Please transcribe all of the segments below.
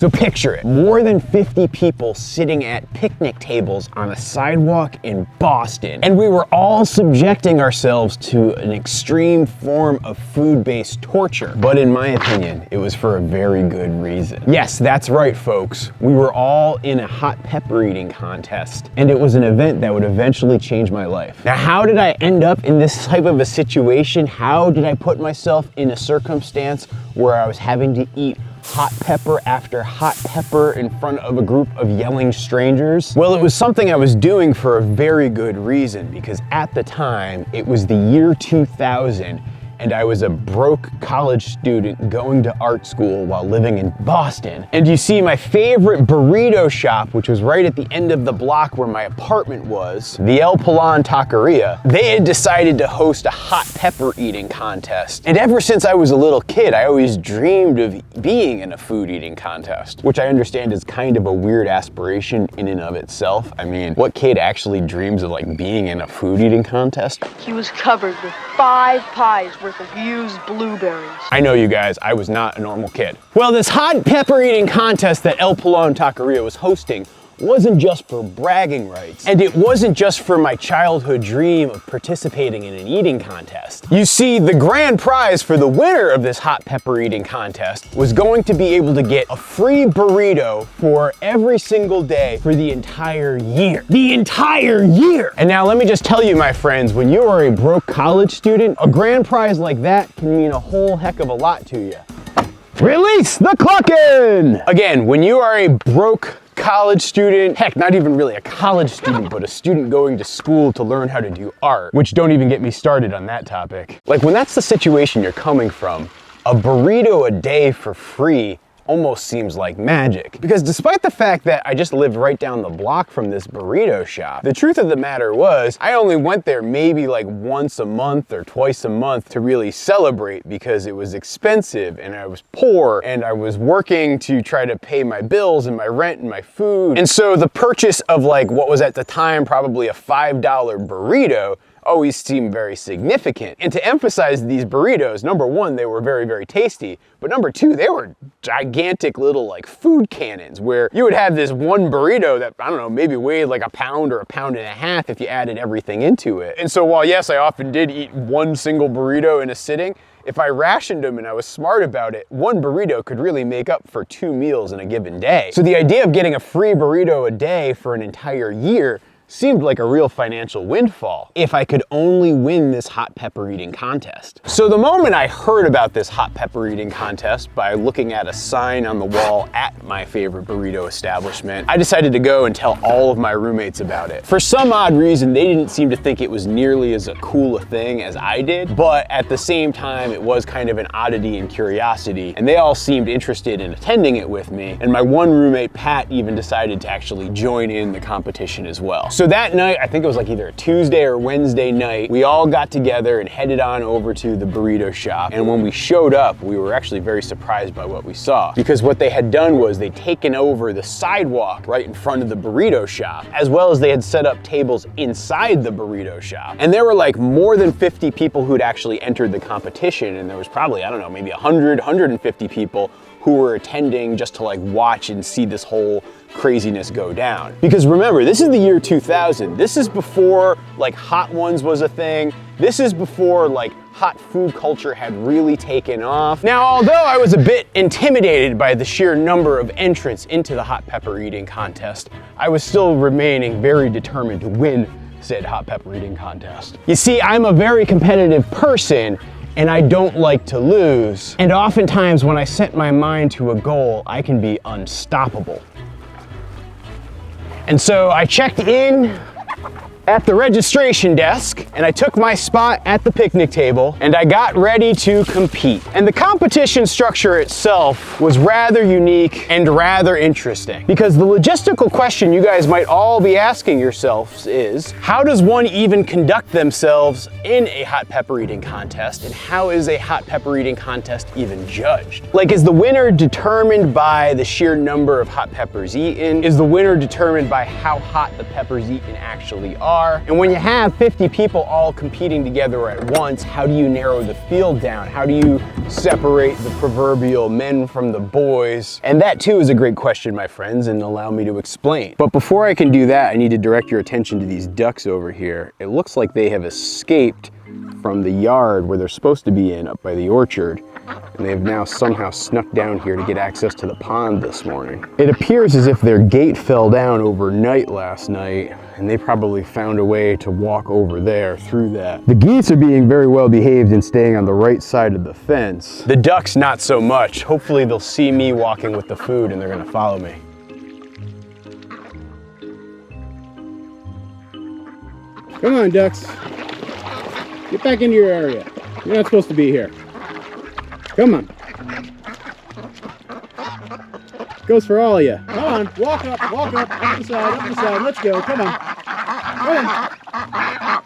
So picture it, more than 50 people sitting at picnic tables on a sidewalk in Boston. And we were all subjecting ourselves to an extreme form of food-based torture. But in my opinion, it was for a very good reason. Yes, that's right, folks. We were all in a hot pepper eating contest, and it was an event that would eventually change my life. Now, how did I end up in this type of a situation? How did I put myself in a circumstance where I was having to eat hot pepper after hot pepper in front of a group of yelling strangers? Well, it was something I was doing for a very good reason, because at the time, it was the year 2000, and I was a broke college student going to art school while living in Boston. And you see, my favorite burrito shop, which was right at the end of the block where my apartment was, the El Pilon Taqueria, they had decided to host a hot pepper eating contest. And ever since I was a little kid, I always dreamed of being in a food eating contest, which I understand is kind of a weird aspiration in and of itself. I mean, what kid actually dreams of like being in a food eating contest? He was covered with 5 pies worth of used blueberries. I know, you guys, I was not a normal kid. Well, this hot pepper eating contest that El Pilon Taqueria was hosting wasn't just for bragging rights, and it wasn't just for my childhood dream of participating in an eating contest. You see, the grand prize for the winner of this hot pepper eating contest was going to be able to get a free burrito for every single day for the entire year. The entire year! And now let me just tell you, my friends, when you are a broke college student, a grand prize like that can mean a whole heck of a lot to you. Release the cluckin'! Again, when you are a broke college student, heck, not even really a college student, but a student going to school to learn how to do art, which don't even get me started on that topic. Like, when that's the situation you're coming from, a burrito a day for free almost seems like magic. Because despite the fact that I just lived right down the block from this burrito shop, the truth of the matter was I only went there maybe like once a month or twice a month to really celebrate, because it was expensive and I was poor and I was working to try to pay my bills and my rent and my food. And so the purchase of like what was at the time probably a $5 burrito always seemed very significant. And to emphasize these burritos, number one, they were very, very tasty, but number two, they were gigantic little like food cannons where you would have this one burrito that, I don't know, maybe weighed like a pound or a pound and a half if you added everything into it. And so while yes, I often did eat one single burrito in a sitting, if I rationed them and I was smart about it, one burrito could really make up for 2 meals in a given day. So the idea of getting a free burrito a day for an entire year seemed like a real financial windfall if I could only win this hot pepper eating contest. So the moment I heard about this hot pepper eating contest by looking at a sign on the wall at my favorite burrito establishment, I decided to go and tell all of my roommates about it. For some odd reason, they didn't seem to think it was nearly as cool a thing as I did, but at the same time, it was kind of an oddity and curiosity, and they all seemed interested in attending it with me, and my one roommate, Pat, even decided to actually join in the competition as well. So that night, I think it was like either a Tuesday or Wednesday night, we all got together and headed on over to the burrito shop. And when we showed up, we were actually very surprised by what we saw, because what they had done was they'd taken over the sidewalk right in front of the burrito shop, as well as they had set up tables inside the burrito shop. And there were like more than 50 people who'd actually entered the competition, and there was probably, I don't know, maybe 100, 150 people who were attending just to like watch and see this whole craziness go down. Because remember, this is the year 2000. This is before like Hot Ones was a thing. This is before like hot food culture had really taken off. Now, although I was a bit intimidated by the sheer number of entrants into the hot pepper eating contest, I was still remaining very determined to win said hot pepper eating contest. You see, I'm a very competitive person, and I don't like to lose. And oftentimes when I set my mind to a goal, I can be unstoppable. And so I checked in at the registration desk, and I took my spot at the picnic table, and I got ready to compete. And the competition structure itself was rather unique and rather interesting, because the logistical question you guys might all be asking yourselves is, how does one even conduct themselves in a hot pepper eating contest, and how is a hot pepper eating contest even judged? Like, is the winner determined by the sheer number of hot peppers eaten? Is the winner determined by how hot the peppers eaten actually are? are. And when you have 50 people all competing together at once, how do you narrow the field down? How do you separate the proverbial men from the boys? And that too is a great question, my friends, and allow me to explain. But before I can do that, I need to direct your attention to these ducks over here. It looks like they have escaped from the yard where they're supposed to be in up by the orchard. And they've now somehow snuck down here to get access to the pond this morning. It appears as if their gate fell down overnight last night, and they probably found a way to walk over there through that. The geese are being very well behaved and staying on the right side of the fence. The ducks, not so much. Hopefully they'll see me walking with the food and they're gonna follow me. Come on, ducks. Get back into your area. You're not supposed to be here. Come on. Goes for all of you. Come on, walk up the side, let's go, come on. Come on.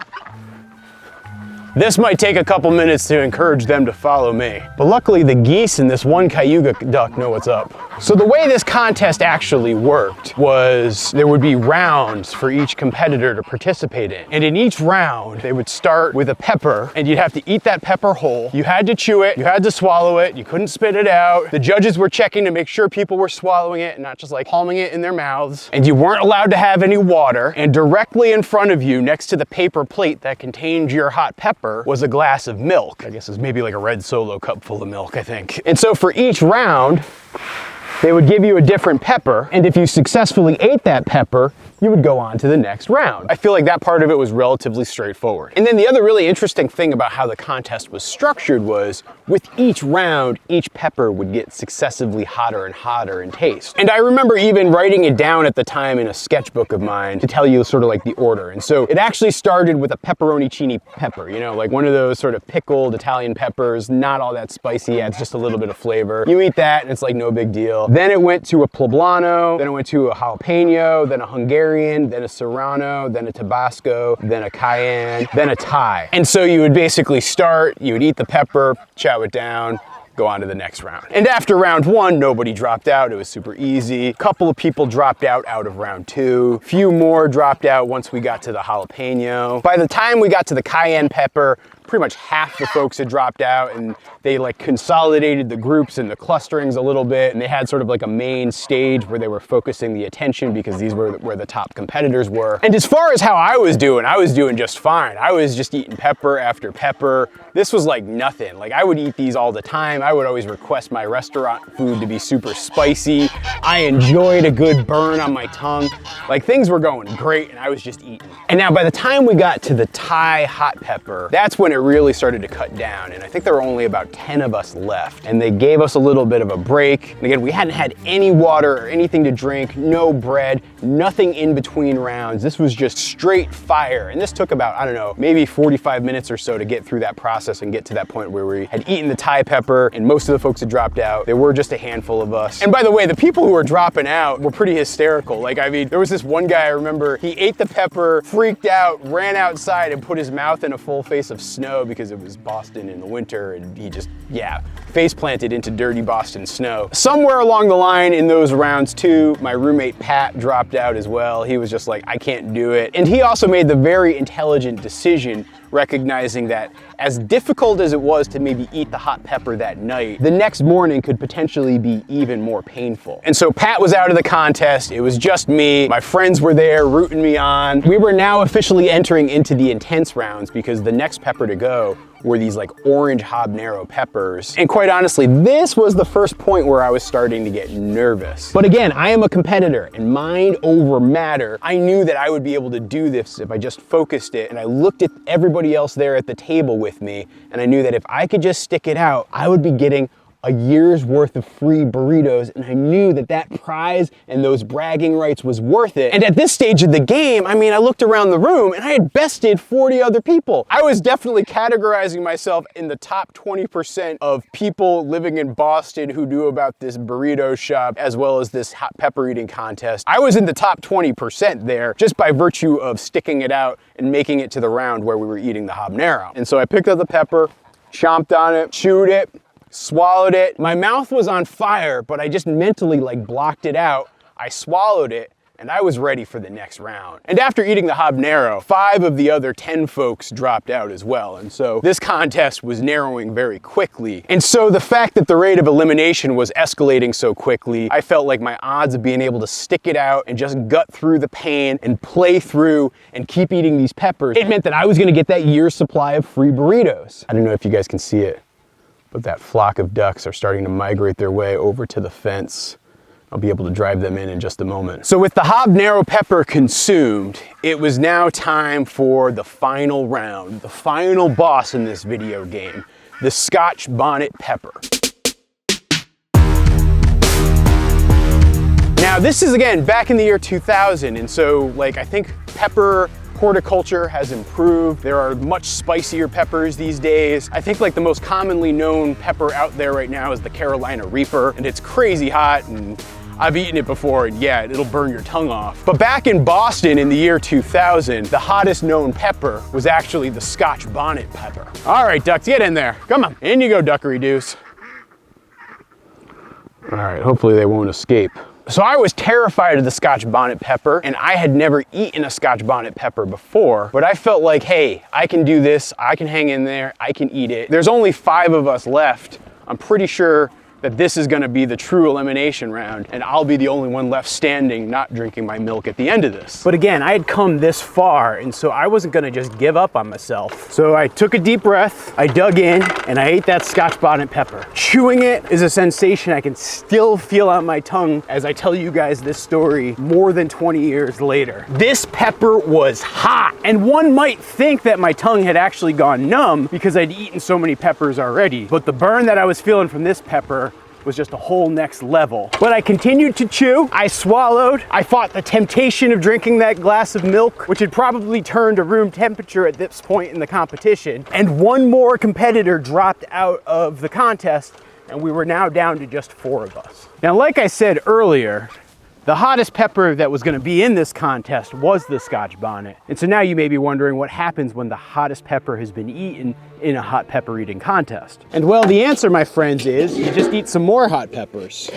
This might take a couple minutes to encourage them to follow me. But luckily the geese and this one cayuga duck know what's up. So the way this contest actually worked was there would be rounds for each competitor to participate in. And in each round, they would start with a pepper and you'd have to eat that pepper whole. You had to chew it, you had to swallow it, you couldn't spit it out. The judges were checking to make sure people were swallowing it and not just like palming it in their mouths. And you weren't allowed to have any water. And directly in front of you, next to the paper plate that contained your hot pepper, was a glass of milk. I guess it's maybe like a red Solo cup full of milk, I think. And so for each round, they would give you a different pepper, and if you successfully ate that pepper, you would go on to the next round. I feel like that part of it was relatively straightforward. And then the other really interesting thing about how the contest was structured was, with each round, each pepper would get successively hotter and hotter in taste. And I remember even writing it down at the time in a sketchbook of mine to tell you sort of like the order. And so it actually started with a pepperoncini pepper, you know, like one of those sort of pickled Italian peppers, not all that spicy, adds just a little bit of flavor. You eat that and it's like no big deal. Then it went to a poblano, then it went to a jalapeno, then a Hungarian, then a Serrano, then a Tabasco, then a Cayenne, then a Thai. And so you would basically start, you would eat the pepper, chow it down, go on to the next round. And after round one, nobody dropped out. It was super easy. A couple of people dropped out of round two. Few more dropped out once we got to the jalapeno. By the time we got to the cayenne pepper, pretty much half the folks had dropped out, and they like consolidated the groups and the clusterings a little bit, and they had sort of like a main stage where they were focusing the attention because these were where the top competitors were. And as far as how I was doing just fine. I was just eating pepper after pepper. This was like nothing. Like I would eat these all the time. I would always request my restaurant food to be super spicy. I enjoyed a good burn on my tongue. Like things were going great and I was just eating. And now by the time we got to the Thai hot pepper, that's when it really started to cut down, and I think there were only about 10 of us left, and they gave us a little bit of a break. And again, we hadn't had any water or anything to drink, no bread, nothing in between rounds. This was just straight fire, and this took about, I don't know, maybe 45 minutes or so to get through that process and get to that point where we had eaten the Thai pepper and most of the folks had dropped out. There were just a handful of us. And by the way, the people who were dropping out were pretty hysterical. Like, I mean, there was this one guy, I remember, he ate the pepper, freaked out, ran outside and put his mouth in a full face of snow because it was Boston in the winter, and he just, face planted into dirty Boston snow. Somewhere along the line in those rounds too, my roommate Pat dropped out as well. He was just like, I can't do it. And he also made the very intelligent decision, recognizing that as difficult as it was to maybe eat the hot pepper that night, the next morning could potentially be even more painful. And so Pat was out of the contest. It was just me. My friends were there rooting me on. We were now officially entering into the intense rounds because the next pepper to go were these like orange habanero peppers. And quite honestly, this was the first point where I was starting to get nervous. But again, I am a competitor and mind over matter. I knew that I would be able to do this if I just focused it, and I looked at everybody else there at the table with me, and I knew that if I could just stick it out, I would be getting a year's worth of free burritos, and I knew that that prize and those bragging rights was worth it. And at this stage of the game, I mean, I looked around the room and I had bested 40 other people. I was definitely categorizing myself in the top 20% of people living in Boston who knew about this burrito shop as well as this hot pepper eating contest. I was in the top 20% there just by virtue of sticking it out and making it to the round where we were eating the habanero. And so I picked up the pepper, chomped on it, chewed it, swallowed it. My mouth was on fire, but I just mentally like blocked it out. I swallowed it, and I was ready for the next round. And after eating the habanero, 5 of the other 10 folks dropped out as well, and so this contest was narrowing very quickly. And so the fact that the rate of elimination was escalating so quickly, I felt like my odds of being able to stick it out and just gut through the pain and play through and keep eating these peppers, it meant that I was gonna get that year's supply of free burritos. I don't know if you guys can see it, but that flock of ducks are starting to migrate their way over to the fence. I'll be able to drive them in just a moment. So with the habanero pepper consumed, it was now time for the final round, the final boss in this video game, the Scotch Bonnet pepper. Now this is, again, back in the year 2000, and so like I think pepper horticulture has improved. There are much spicier peppers these days. I think like the most commonly known pepper out there right now is the Carolina Reaper, and it's crazy hot, and I've eaten it before, and yeah, it'll burn your tongue off. But back in Boston in the year 2000, the hottest known pepper was actually the Scotch Bonnet pepper. All right, ducks, get in there. Come on, in you go, duckery doos. All right, hopefully they won't escape. So I was terrified of the Scotch Bonnet pepper, and I had never eaten a Scotch Bonnet pepper before, but I felt like, hey, I can do this, I can hang in there, I can eat it. There's only 5 of us left. I'm pretty sure that this is gonna be the true elimination round, and I'll be the only one left standing, not drinking my milk at the end of this. But again, I had come this far, and so I wasn't gonna just give up on myself. So I took a deep breath, I dug in, and I ate that Scotch Bonnet pepper. Chewing it is a sensation I can still feel on my tongue as I tell you guys this story more than 20 years later. This pepper was hot, and one might think that my tongue had actually gone numb because I'd eaten so many peppers already, but the burn that I was feeling from this pepper was just a whole next level. But I continued to chew, I swallowed, I fought the temptation of drinking that glass of milk, which had probably turned to room temperature at this point in the competition, and one more competitor dropped out of the contest, and we were now down to just 4 of us. Now, like I said earlier, the hottest pepper that was gonna be in this contest was the Scotch Bonnet. And so now you may be wondering what happens when the hottest pepper has been eaten in a hot pepper eating contest. And well, the answer, my friends, is you just eat some more hot peppers.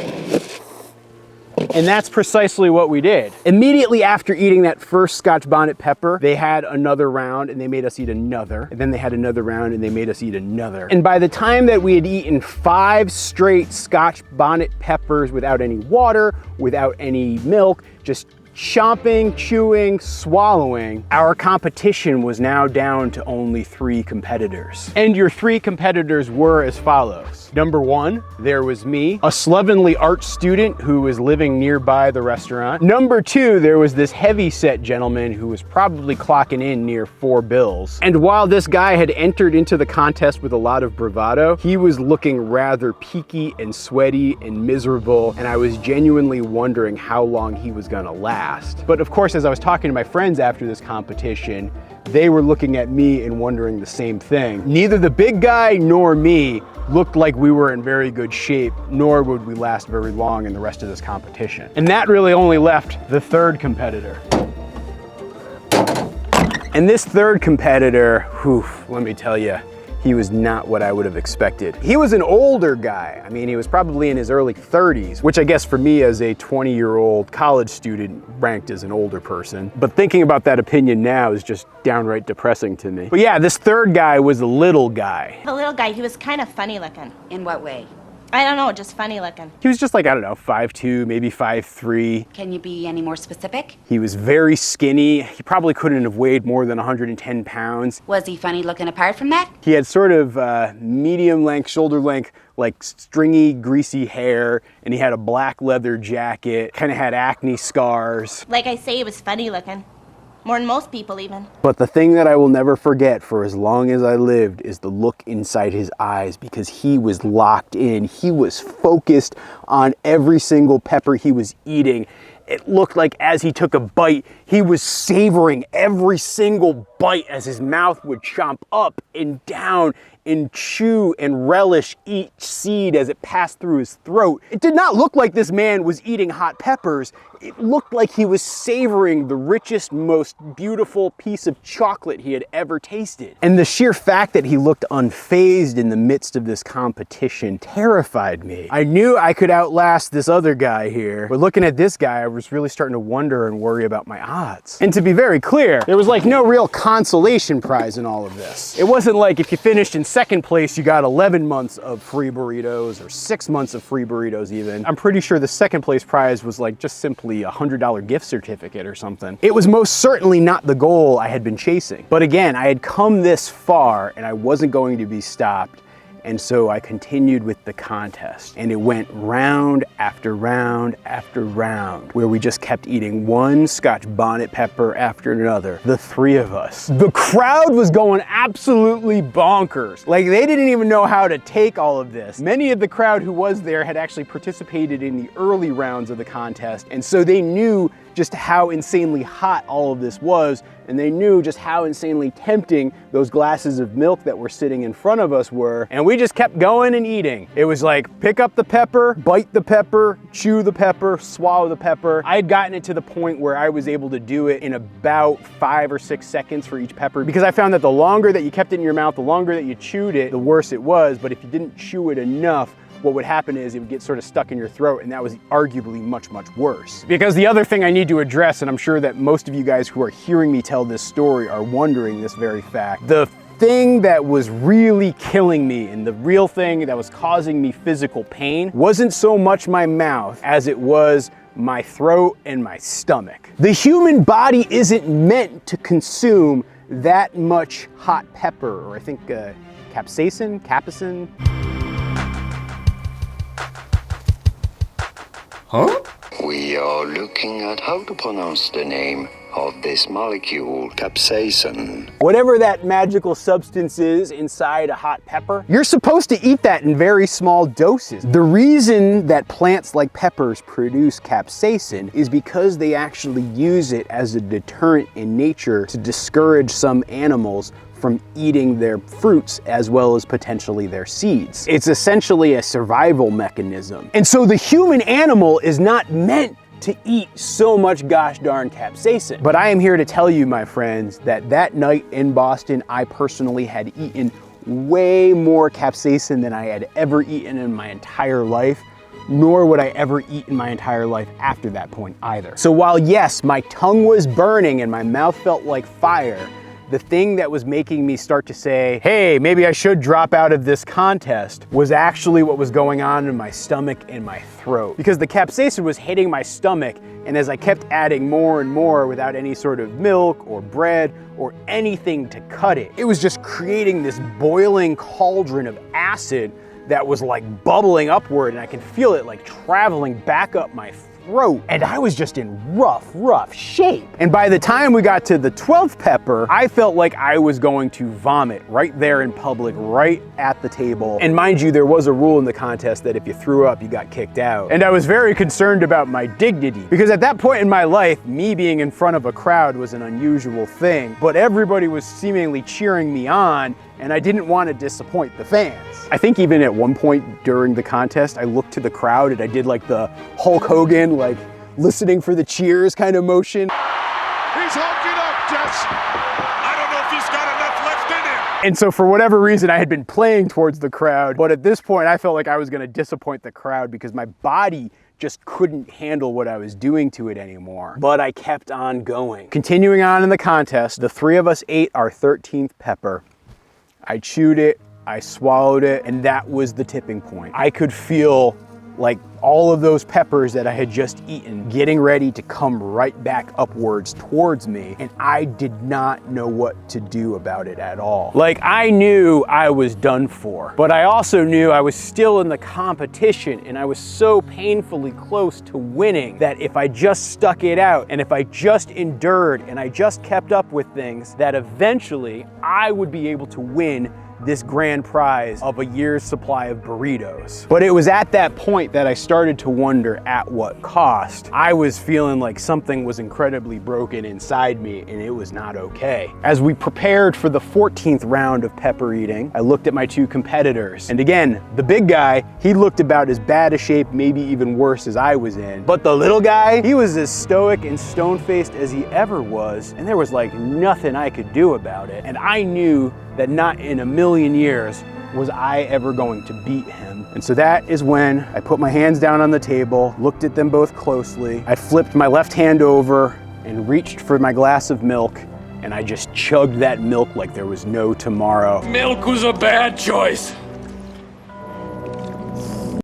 And that's precisely what we did. Immediately after eating that first Scotch Bonnet pepper, they had another round and they made us eat another. And then they had another round and they made us eat another. And by the time that we had eaten 5 straight Scotch Bonnet peppers without any water, without any milk, just chomping, chewing, swallowing, our competition was now down to only 3 competitors. And your 3 competitors were as follows. Number 1, there was me, a slovenly art student who was living nearby the restaurant. Number 2, there was this heavy-set gentleman who was probably clocking in near 4 bills. And while this guy had entered into the contest with a lot of bravado, he was looking rather peaky and sweaty and miserable, and I was genuinely wondering how long he was gonna last. But of course, as I was talking to my friends after this competition, they were looking at me and wondering the same thing. Neither the big guy nor me looked like we were in very good shape, nor would we last very long in the rest of this competition. And that really only left the 3rd competitor. And this 3rd competitor, let me tell you, he was not what I would have expected. He was an older guy. I mean, he was probably in his early 30s, which I guess for me as a 20-year-old college student ranked as an older person. But thinking about that opinion now is just downright depressing to me. But yeah, this 3rd guy was a little guy. The little guy, he was kind of funny looking. In what way? I don't know, just funny looking. He was just like, I don't know, 5'2", maybe 5'3". Can you be any more specific? He was very skinny. He probably couldn't have weighed more than 110 pounds. Was he funny looking apart from that? He had sort of medium length, shoulder length, like stringy, greasy hair, and he had a black leather jacket, kind of had acne scars. Like I say, he was funny looking. More than most people even. But the thing that I will never forget for as long as I lived is the look inside his eyes, because he was locked in. He was focused on every single pepper he was eating. It looked like as he took a bite, he was savoring every single bite as his mouth would chomp up and down and chew and relish each seed as it passed through his throat. It did not look like this man was eating hot peppers. It looked like he was savoring the richest, most beautiful piece of chocolate he had ever tasted. And the sheer fact that he looked unfazed in the midst of this competition terrified me. I knew I could outlast this other guy here, but looking at this guy, I was really starting to wonder and worry about my odds. And to be very clear, there was like no real consolation prize in all of this. It wasn't like if you finished in second place, you got 11 months of free burritos or 6 months of free burritos even. I'm pretty sure the second place prize was like just simply a $100 gift certificate or something. It was most certainly not the goal I had been chasing. But again, I had come this far and I wasn't going to be stopped. And so I continued with the contest, and it went round after round after round, where we just kept eating one Scotch bonnet pepper after another, the three of us. The crowd was going absolutely bonkers. Like, they didn't even know how to take all of this. Many of the crowd who was there had actually participated in the early rounds of the contest, and so they knew just how insanely hot all of this was, and they knew just how insanely tempting those glasses of milk that were sitting in front of us were, and we just kept going and eating. It was like, pick up the pepper, bite the pepper, chew the pepper, swallow the pepper. I had gotten it to the point where I was able to do it in about 5 or 6 seconds for each pepper, because I found that the longer that you kept it in your mouth, the longer that you chewed it, the worse it was. But if you didn't chew it enough, what would happen is it would get sort of stuck in your throat, and that was arguably much, much worse. Because the other thing I need to address, and I'm sure that most of you guys who are hearing me tell this story are wondering this very fact, the thing that was really killing me and the real thing that was causing me physical pain wasn't so much my mouth as it was my throat and my stomach. The human body isn't meant to consume that much hot pepper, or I think capsaicin. Huh? We are looking at how to pronounce the name of this molecule, capsaicin. Whatever that magical substance is inside a hot pepper, you're supposed to eat that in very small doses. The reason that plants like peppers produce capsaicin is because they actually use it as a deterrent in nature to discourage some animals from eating their fruits as well as potentially their seeds. It's essentially a survival mechanism. And so the human animal is not meant to eat so much gosh darn capsaicin. But I am here to tell you, my friends, that that night in Boston, I personally had eaten way more capsaicin than I had ever eaten in my entire life, nor would I ever eat in my entire life after that point either. So while yes, my tongue was burning and my mouth felt like fire, the thing that was making me start to say, hey, maybe I should drop out of this contest, was actually what was going on in my stomach and my throat. Because the capsaicin was hitting my stomach, and as I kept adding more and more without any sort of milk or bread or anything to cut it, it was just creating this boiling cauldron of acid that was like bubbling upward, and I could feel it like traveling back up my throat, and I was just in rough shape. And by the time we got to the 12th pepper, I felt like I was going to vomit right there in public, right at the table. And mind you, there was a rule in the contest that if you threw up, you got kicked out. And I was very concerned about my dignity, because at that point in my life, me being in front of a crowd was an unusual thing, but everybody was seemingly cheering me on, and I didn't want to disappoint the fans. I think even at one point during the contest, I looked to the crowd and I did like the Hulk Hogan, like listening for the cheers kind of motion. He's hulking up, Jess. I don't know if he's got enough left in him. And so for whatever reason, I had been playing towards the crowd, but at this point I felt like I was going to disappoint the crowd because my body just couldn't handle what I was doing to it anymore. But I kept on going. Continuing on in the contest, the three of us ate our 13th pepper. I chewed it, I swallowed it, and that was the tipping point. I could feel like all of those peppers that I had just eaten getting ready to come right back upwards towards me, and I did not know what to do about it at all. Like, I knew I was done for, but I also knew I was still in the competition, and I was so painfully close to winning that if I just stuck it out, and if I just endured, and I just kept up with things, that eventually I would be able to win this grand prize of a year's supply of burritos. But it was at that point that I started to wonder at what cost. I was feeling like something was incredibly broken inside me, and it was not okay. As we prepared for the 14th round of pepper eating, I looked at my two competitors. And again, the big guy, he looked about as bad a shape, maybe even worse, as I was in. But the little guy, he was as stoic and stone-faced as he ever was, and there was like nothing I could do about it. And I knew that not in a million years was I ever going to beat him. And so that is when I put my hands down on the table, looked at them both closely. I flipped my left hand over and reached for my glass of milk, and I just chugged that milk like there was no tomorrow. Milk was a bad choice.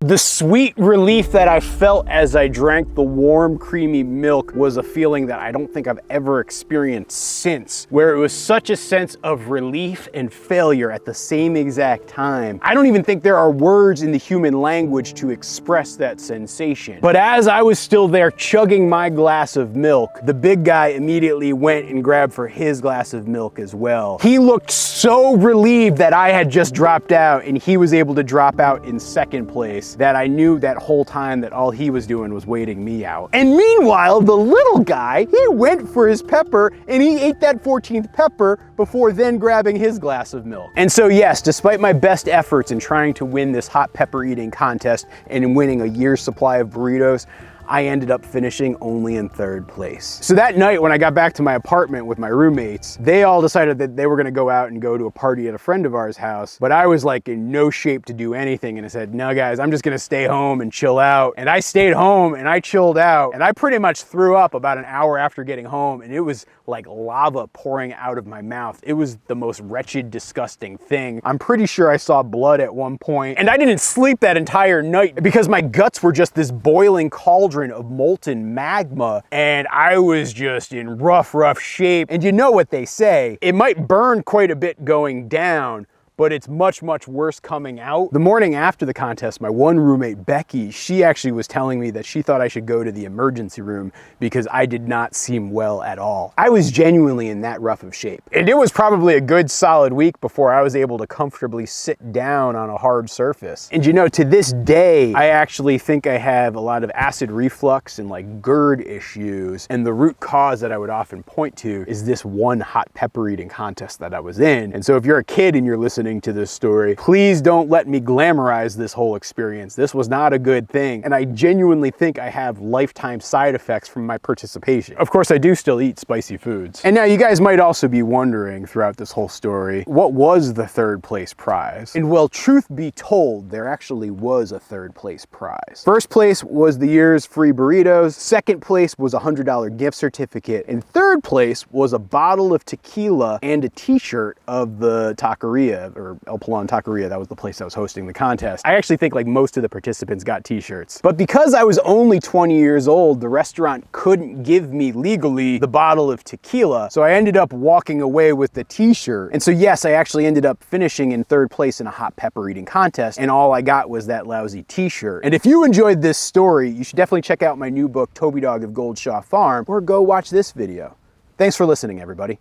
The sweet relief that I felt as I drank the warm, creamy milk was a feeling that I don't think I've ever experienced since, where it was such a sense of relief and failure at the same exact time. I don't even think there are words in the human language to express that sensation. But as I was still there chugging my glass of milk, the big guy immediately went and grabbed for his glass of milk as well. He looked so relieved that I had just dropped out, and he was able to drop out in second place, that I knew that whole time that all he was doing was waiting me out. And meanwhile, the little guy, he went for his pepper and he ate that 14th pepper before then grabbing his glass of milk. And so yes, despite my best efforts in trying to win this hot pepper eating contest and in winning a year's supply of burritos, I ended up finishing only in third place. So that night when I got back to my apartment with my roommates, they all decided that they were gonna go out and go to a party at a friend of ours' house, but I was like in no shape to do anything, and I said, no guys, I'm just gonna stay home and chill out. And I stayed home and I chilled out, and I pretty much threw up about an hour after getting home, and it was like lava pouring out of my mouth. It was the most wretched, disgusting thing. I'm pretty sure I saw blood at one point, and I didn't sleep that entire night because my guts were just this boiling cauldron of molten magma, and I was just in rough shape. And you know what they say, it might burn quite a bit going down, but it's much worse coming out. The morning after the contest, my one roommate, Becky, she actually was telling me that she thought I should go to the emergency room because I did not seem well at all. I was genuinely in that rough of shape. And it was probably a good solid week before I was able to comfortably sit down on a hard surface. And you know, to this day, I actually think I have a lot of acid reflux and like GERD issues. And the root cause that I would often point to is this one hot pepper eating contest that I was in. And so if you're a kid and you're listening to this story, please don't let me glamorize this whole experience. This was not a good thing, and I genuinely think I have lifetime side effects from my participation. Of course, I do still eat spicy foods. And now you guys might also be wondering throughout this whole story, what was the third place prize? And well, truth be told, there actually was a third place prize. First place was the year's free burritos, second place was a $100 gift certificate, and third place was a bottle of tequila and a t-shirt of the taqueria, or El Pelon Taqueria, that was the place that was hosting the contest. I actually think like most of the participants got t-shirts. But because I was only 20 years old, the restaurant couldn't give me legally the bottle of tequila, so I ended up walking away with the t-shirt. And so yes, I actually ended up finishing in third place in a hot pepper eating contest, and all I got was that lousy t-shirt. And if you enjoyed this story, you should definitely check out my new book, Toby Dog of Goldshaw Farm, or go watch this video. Thanks for listening, everybody.